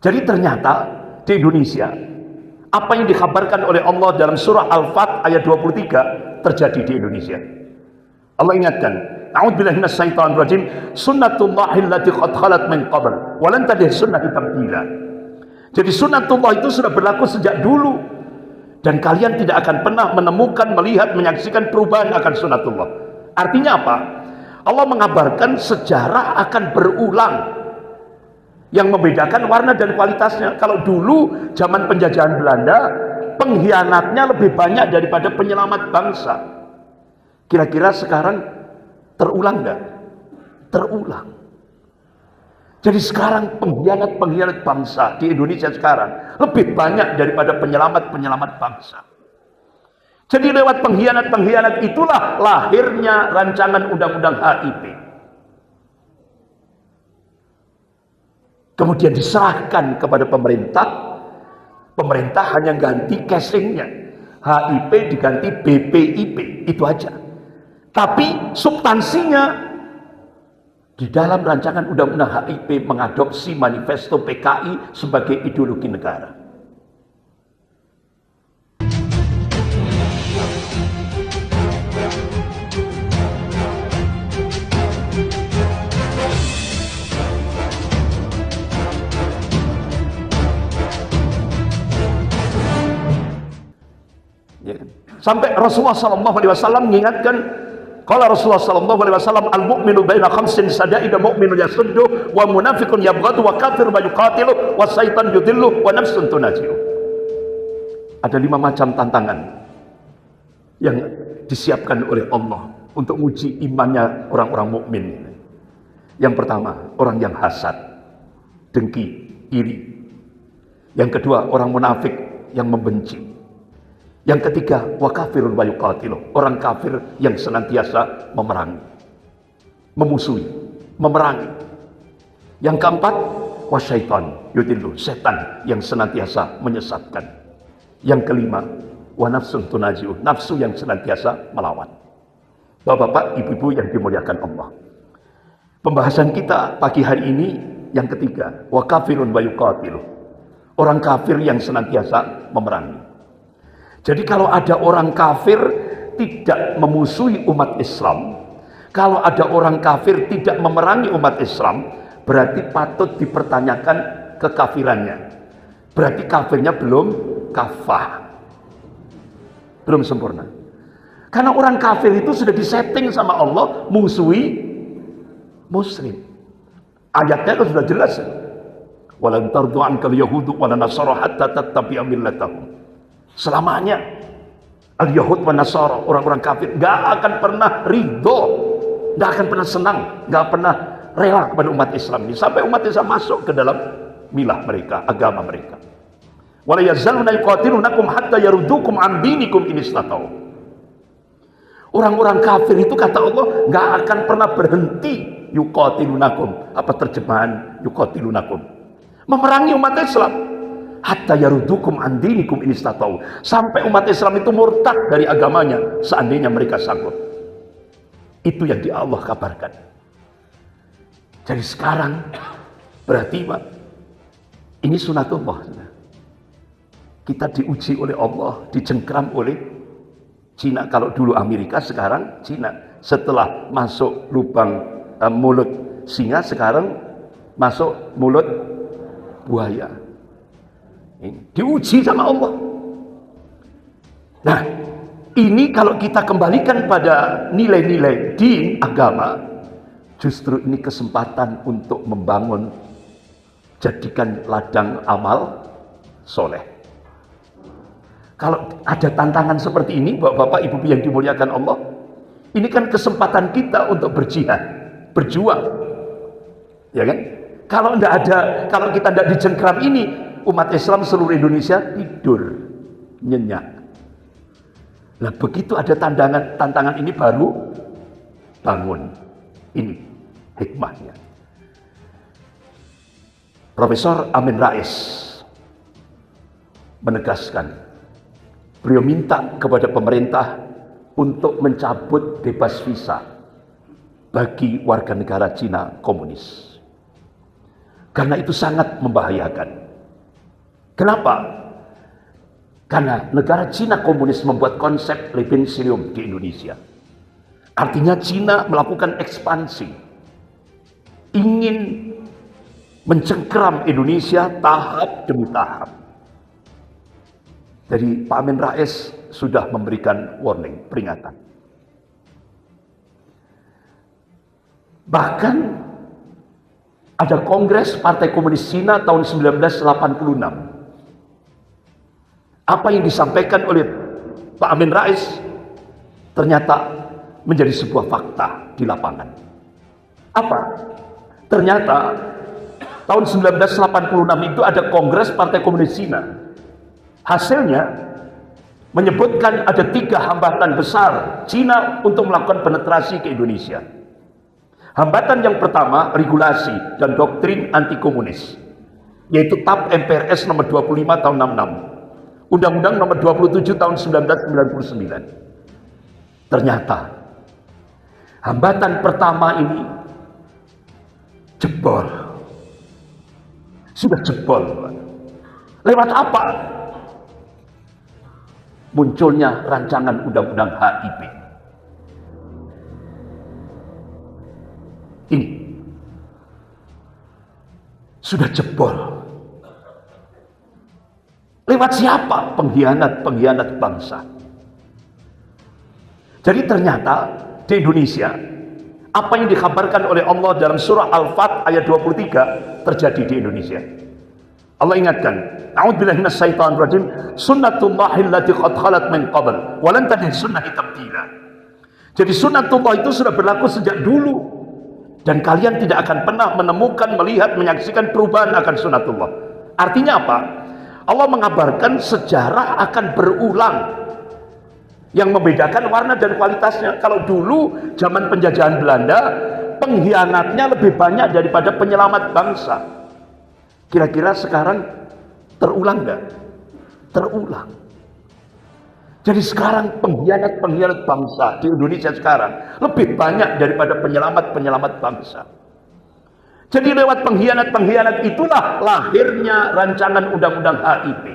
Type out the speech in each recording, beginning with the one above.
Jadi ternyata di Indonesia apa yang dikabarkan oleh Allah dalam surah Al-Fat ayat 23 terjadi di Indonesia. Allah ingatkan, a'udzubillahi minasyaitonir rajim, sunnatullahi allati qad khalat min qabl wa lan tajid sunnati tabdila. Jadi sunnatullah itu sudah berlaku sejak dulu dan kalian tidak akan pernah menemukan, melihat, menyaksikan perubahan akan sunnatullah. Artinya apa? Allah mengabarkan sejarah akan berulang. Yang membedakan warna dan kualitasnya. Kalau dulu zaman penjajahan Belanda, pengkhianatnya lebih banyak daripada penyelamat bangsa. Kira-kira sekarang terulang nggak? Terulang. Jadi sekarang pengkhianat bangsa di Indonesia sekarang lebih banyak daripada penyelamat bangsa. Jadi lewat pengkhianat itulah lahirnya rancangan undang-undang HIP. Kemudian diserahkan kepada pemerintah. Pemerintah hanya ganti casingnya. HIP diganti BPIP. Itu aja. Tapi substansinya di dalam rancangan undang-undang HIP mengadopsi manifesto PKI sebagai ideologi negara. Sampai Rasulullah SAW mengingatkan, kalau Rasulullah SAW, al-mu'minu baina khamsin sada'ida mu'minu yasuddu wa munafiqun yabghadu wa kafir ma yuqatilu wa syaitan yudillu wa nafsun tunajiu. Ada 5 macam tantangan yang disiapkan oleh Allah untuk uji imannya orang-orang mukmin. Yang pertama, orang yang hasad, dengki, iri. Yang kedua, orang munafik yang membenci. Yang ketiga, wa kafirun wa yuqatilu, orang kafir yang senantiasa memerangi, memusuhi, memerangi. Yang keempat, wa syaitan yudillu, setan yang senantiasa menyesatkan. Yang kelima, wa nafsun tunajiu, nafsu yang senantiasa melawan. Bapak-bapak, ibu-ibu yang dimuliakan Allah. Pembahasan kita pagi hari ini yang ketiga, wa kafirun wa yuqatilu, orang kafir yang senantiasa memerangi. Jadi kalau ada orang kafir tidak memusuhi umat Islam, kalau ada orang kafir tidak memerangi umat Islam, berarti patut dipertanyakan kekafirannya. Berarti kafirnya belum kafah, belum sempurna. Karena orang kafir itu sudah disetting sama Allah musuhi Muslim. Ayatnya itu sudah jelas. Walan tardu ankal yahudu wala nasara hatta tattabi'a millatahum. Selamanya al-Yahud wa Nasara, orang-orang kafir gak akan pernah ridho, gak akan pernah senang, gak pernah rela kepada umat Islam ini sampai umat Islam masuk ke dalam milah mereka, agama mereka. Wala yazaluna yuqatilunakum hatta yarudukum an dinikum in istata'u. Orang-orang kafir itu kata Allah gak akan pernah berhenti yuqatilunakum. Apa terjemahan yuqatilunakum? Memerangi umat Islam. Hatta yarudukum an dinikum in istata'u, sampai umat Islam itu murtad dari agamanya seandainya mereka sanggup. Itu yang di Allah kabarkan. Jadi sekarang berarti Pak, ini sunatullah. Kita diuji oleh Allah, dicengkram oleh Cina. Kalau dulu Amerika, sekarang Cina. Setelah masuk lubang mulut singa, sekarang masuk mulut buaya. Ini diuji sama Allah. Nah, ini kalau kita kembalikan pada nilai-nilai din, agama, justru ini kesempatan untuk membangun, jadikan ladang amal soleh. Kalau ada tantangan seperti ini, bapak-bapak, ibu yang dimuliakan Allah, ini kan kesempatan kita untuk berjihad, berjuang, ya kan? Kalau kita tidak dicengkram ini, umat Islam seluruh Indonesia tidur nyenyak. Nah, begitu ada tantangan ini baru bangun. Ini hikmahnya. Profesor Amin Rais menegaskan, beliau minta kepada pemerintah untuk mencabut bebas visa bagi warga negara Cina komunis. Karena itu sangat membahayakan. Kenapa? Karena negara Cina komunis membuat konsep Lebensraum di Indonesia. Artinya Cina melakukan ekspansi, ingin mencengkeram Indonesia tahap demi tahap. Jadi Pak Amin Rais sudah memberikan warning, peringatan. Bahkan ada Kongres Partai Komunis Cina tahun 1986. Apa yang disampaikan oleh Pak Amin Rais ternyata menjadi sebuah fakta di lapangan. Apa? Ternyata tahun 1986 itu ada Kongres Partai Komunis Cina. Hasilnya menyebutkan ada 3 hambatan besar Cina untuk melakukan penetrasi ke Indonesia. Hambatan yang pertama, regulasi dan doktrin anti komunis, yaitu TAP MPRS nomor 25 tahun 66, Undang-Undang nomor 27 tahun 1999. Ternyata hambatan pertama ini jebol. Sudah jebol. Lewat apa? Munculnya rancangan undang-undang HIP. Ini sudah jebol. Lewat siapa? Pengkhianat bangsa. Jadi ternyata di Indonesia apa yang dikabarkan oleh Allah dalam surah Al-Fat ayat 23 terjadi di Indonesia. Allah ingatkan, a'udzubillahi minasyaitonir rajim, sunnatullahi allati qad khalat min qabl wa lan tajid sunnati tabdila. Jadi sunnatullah itu sudah berlaku sejak dulu dan kalian tidak akan pernah menemukan, melihat, menyaksikan perubahan akan sunnatullah. Artinya apa? Allah mengabarkan sejarah akan berulang. Yang membedakan warna dan kualitasnya. Kalau dulu zaman penjajahan Belanda, pengkhianatnya lebih banyak daripada penyelamat bangsa. Kira-kira sekarang terulang nggak? Terulang. Jadi sekarang pengkhianat bangsa di Indonesia sekarang lebih banyak daripada penyelamat bangsa. Jadi lewat pengkhianat itulah lahirnya rancangan undang-undang HIP.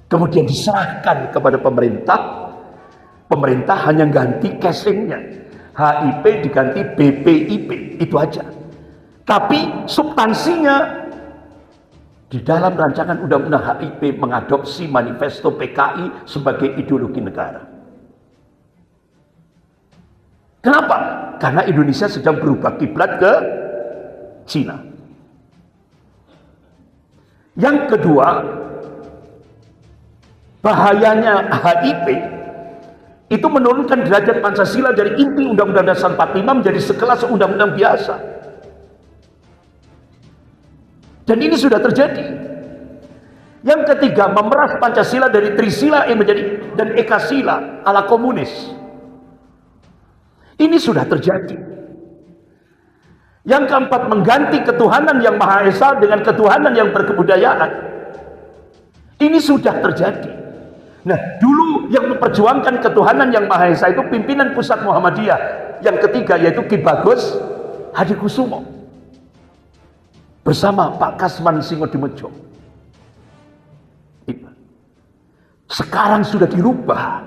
Kemudian diserahkan kepada pemerintah. Pemerintah hanya ganti casingnya. HIP diganti BPIP, itu aja. Tapi substansinya di dalam rancangan undang-undang HIP mengadopsi manifesto PKI sebagai ideologi negara. Kenapa? Karena Indonesia sedang berubah kiblat ke Cina. Yang kedua, bahayanya HIP itu menurunkan derajat Pancasila dari inti Undang-Undang Dasar 45 menjadi sekelas undang-undang biasa. Dan ini sudah terjadi. Yang ketiga, memeras Pancasila dari Trisila menjadi dan Ekasila ala komunis. Ini sudah terjadi. Yang keempat, mengganti ketuhanan yang Maha Esa dengan ketuhanan yang berkebudayaan. Ini sudah terjadi. Nah, dulu yang memperjuangkan ketuhanan yang Maha Esa itu pimpinan pusat Muhammadiyah. Yang ketiga yaitu Ki Bagus Hadikusumo bersama Pak Kasman Singodimedjo. Sekarang sudah dirubah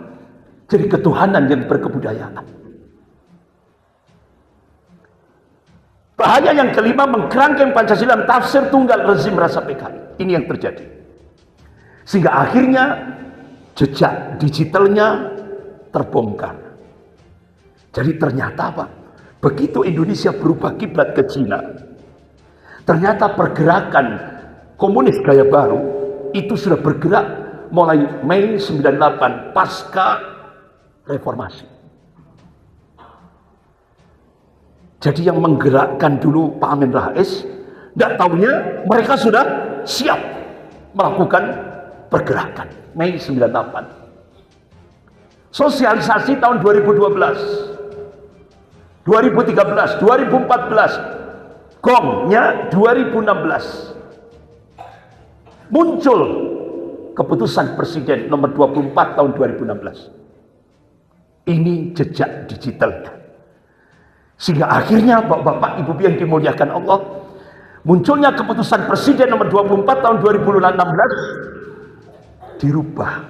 jadi ketuhanan yang berkebudayaan. Bahaya yang kelima, mengkerangkeng Pancasila dalam tafsir tunggal rezim rasa PKI. Ini yang terjadi. Sehingga akhirnya jejak digitalnya terbongkar. Jadi ternyata apa? Begitu Indonesia berubah kiblat ke Cina, ternyata pergerakan komunis gaya baru itu sudah bergerak mulai Mei 98 pasca reformasi. Jadi yang menggerakkan dulu Pak Amin Rais, tidak tahunya mereka sudah siap melakukan pergerakan Mei 98. Sosialisasi tahun 2012, 2013, 2014. Gongnya 2016 muncul keputusan Presiden nomor 24 tahun 2016. Ini jejak digitalnya. Sehingga akhirnya Bapak Ibu yang dimuliakan Allah, Munculnya keputusan Presiden nomor 24 tahun 2016 dirubah.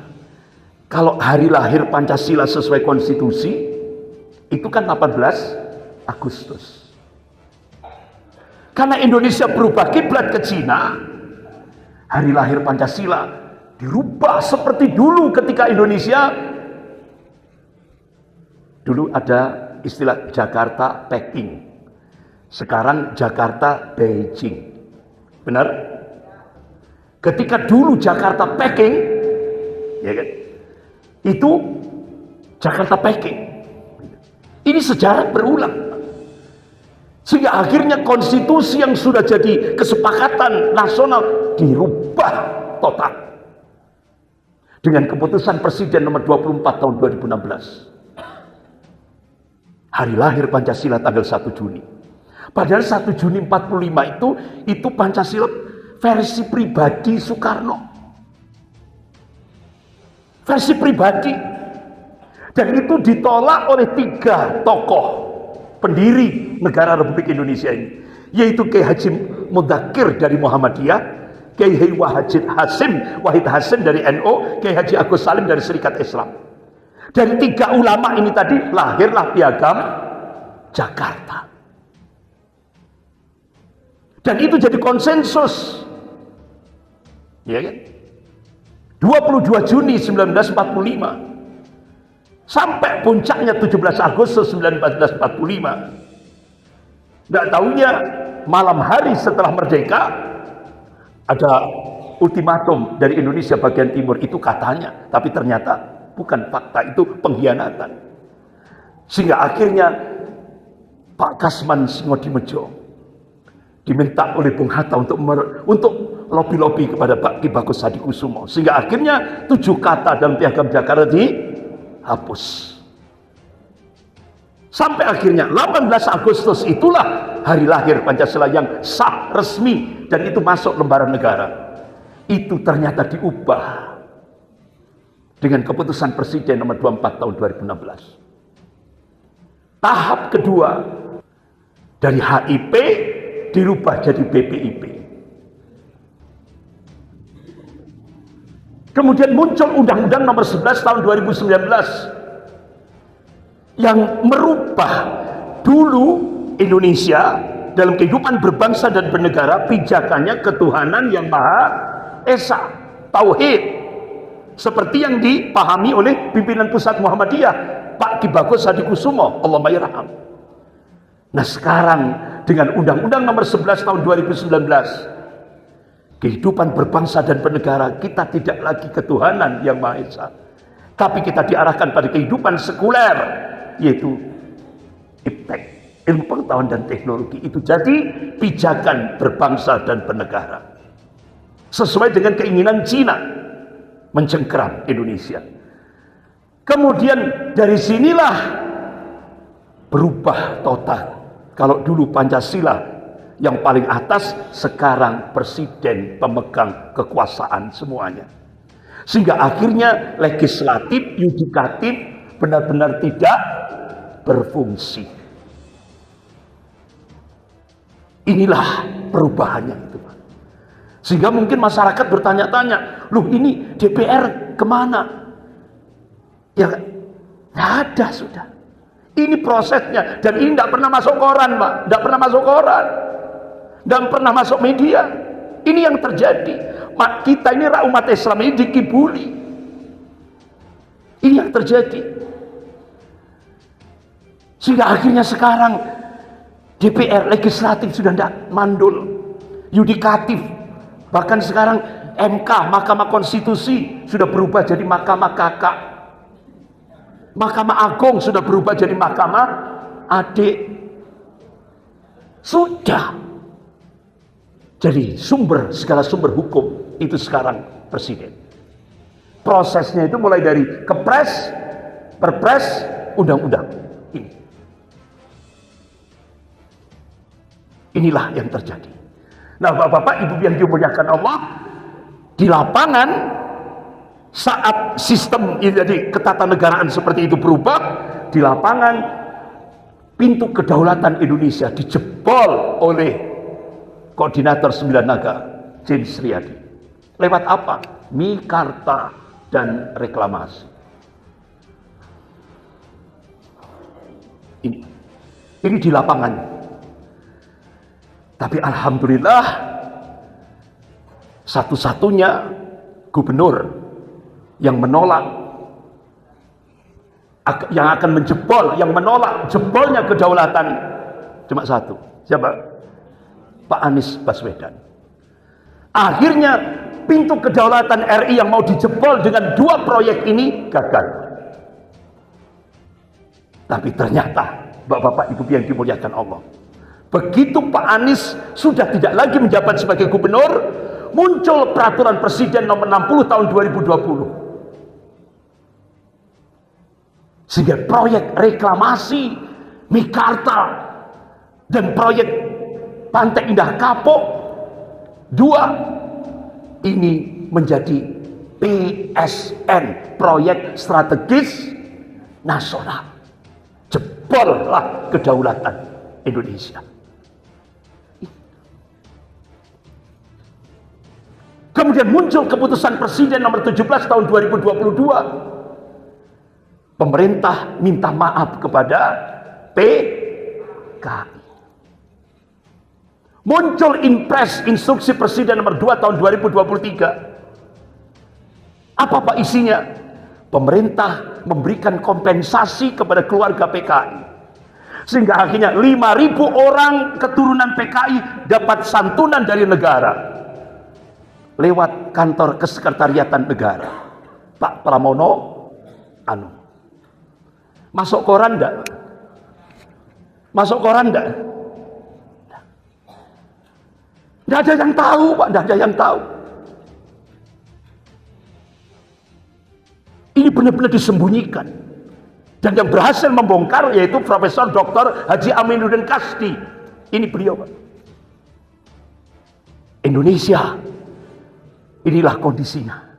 Kalau hari lahir Pancasila sesuai konstitusi itu kan 18 Agustus. Karena Indonesia berubah kiblat ke Cina, hari lahir Pancasila dirubah seperti dulu ketika Indonesia dulu ada istilah Jakarta Peking. Sekarang Jakarta Beijing. Benar? Ketika dulu Jakarta Peking, ya kan? Itu Jakarta Peking. Ini sejarah berulang. Sehingga akhirnya konstitusi yang sudah jadi kesepakatan nasional dirubah total. Dengan keputusan Presiden nomor 24 tahun 2016. Hari lahir Pancasila tanggal 1 Juni. Padahal 1 Juni 45 itu Pancasila versi pribadi Soekarno. Versi pribadi. Dan itu ditolak oleh 3 tokoh pendiri negara Republik Indonesia ini. Yaitu Kiai Haji Mudzakkir dari Muhammadiyah, Kiai Wahid Hasim dari NU, Kiai Haji Agus Salim dari Serikat Islam. Dari 3 ulama ini tadi lahirlah Piagam Jakarta. Dan itu jadi konsensus. Ya kan? 22 Juni 1945. Sampai puncaknya 17 Agustus 1945. Tidak tahunya malam hari setelah merdeka ada ultimatum dari Indonesia bagian timur, itu katanya, tapi ternyata bukan fakta, itu pengkhianatan. Sehingga akhirnya Pak Kasman Singodimejo diminta oleh Bung Hatta untuk lobby-lobby kepada Pak Ki Bagus Hadikusumo. Sehingga akhirnya 7 kata dalam Piagam Jakarta dihapus. Sampai akhirnya 18 Agustus itulah hari lahir Pancasila yang sah, resmi, dan itu masuk lembaran negara. Itu ternyata diubah dengan keputusan Presiden nomor 24 tahun 2016. Tahap kedua, dari HIP dirubah jadi BPIP. Kemudian muncul Undang-Undang nomor 11 tahun 2019 yang merubah dulu Indonesia dalam kehidupan berbangsa dan bernegara pijakannya ketuhanan yang Maha Esa, tauhid, seperti yang dipahami oleh pimpinan pusat Muhammadiyah Pak Ki Bagus Hadikusumo, Allahumma yarham. Nah sekarang dengan Undang-Undang nomor 11 tahun 2019, kehidupan berbangsa dan bernegara kita tidak lagi ketuhanan yang Maha Esa, tapi kita diarahkan pada kehidupan sekuler, yaitu iptek, ilmu pengetahuan dan teknologi. Itu jadi pijakan berbangsa dan bernegara sesuai dengan keinginan Cina mencengkeram Indonesia. Kemudian dari sinilah berubah total. Kalau dulu Pancasila yang paling atas, sekarang presiden pemegang kekuasaan semuanya. Sehingga akhirnya legislatif, yudikatif benar-benar tidak berfungsi. Inilah perubahannya itu. Sehingga mungkin masyarakat bertanya-tanya, loh ini DPR kemana? Ya nggak ada sudah. Ini prosesnya, dan ini tidak pernah masuk koran, Pak. Tidak pernah masuk koran, dan pernah masuk media. Ini yang terjadi. Kita ini umat Islam ini dikibuli. Ini yang terjadi. Sehingga akhirnya sekarang DPR, legislatif sudah tidak mandul, yudikatif, bahkan sekarang MK, Mahkamah Konstitusi sudah berubah jadi Mahkamah Kakak, Mahkamah Agung sudah berubah jadi Mahkamah Adik. Sudah jadi segala sumber hukum itu sekarang presiden. Prosesnya itu mulai dari Kepres, Perpres, undang-undang. Inilah yang terjadi. Nah, Bapak-bapak, Ibu yang dimuliakan Allah, di lapangan saat sistem jadi ketatanegaraan seperti itu berubah, di lapangan pintu kedaulatan Indonesia dijebol oleh Koordinator 9 Naga, James Riyadi. Lewat apa? Mikarta dan reklamasi. Ini di lapangan. Tapi alhamdulillah, satu-satunya gubernur yang menolak, yang akan menjebol, yang menolak jebolnya kedaulatan cuma satu. Siapa? Pak Anies Baswedan. Akhirnya pintu kedaulatan RI yang mau dijebol dengan 2 proyek ini gagal. Tapi ternyata Bapak-bapak, Ibu yang dimuliakan Allah, begitu Pak Anies sudah tidak lagi menjabat sebagai gubernur, muncul peraturan Presiden nomor 60 tahun 2020. Sehingga proyek reklamasi Mikarta dan proyek Pantai Indah Kapuk 2 ini menjadi PSN, proyek strategis nasional. Jebollah kedaulatan Indonesia. Kemudian muncul keputusan Presiden nomor 17 tahun 2022. Pemerintah minta maaf kepada PKI. Muncul Impres Instruksi Presiden nomor 2 tahun 2023. Apa Pak isinya? Pemerintah memberikan kompensasi kepada keluarga PKI. Sehingga akhirnya 5.000 orang keturunan PKI dapat santunan dari negara. Lewat kantor kesekretariatan negara. Pak Pramono, masuk koran enggak? Masuk koran enggak? Enggak ada yang tahu, Pak, enggak ada yang tahu. Ini benar-benar disembunyikan. Dan yang berhasil membongkar yaitu Profesor Dr. Haji Aminuddin Kasdi. Ini beliau, Pak. Indonesia, inilah kondisinya.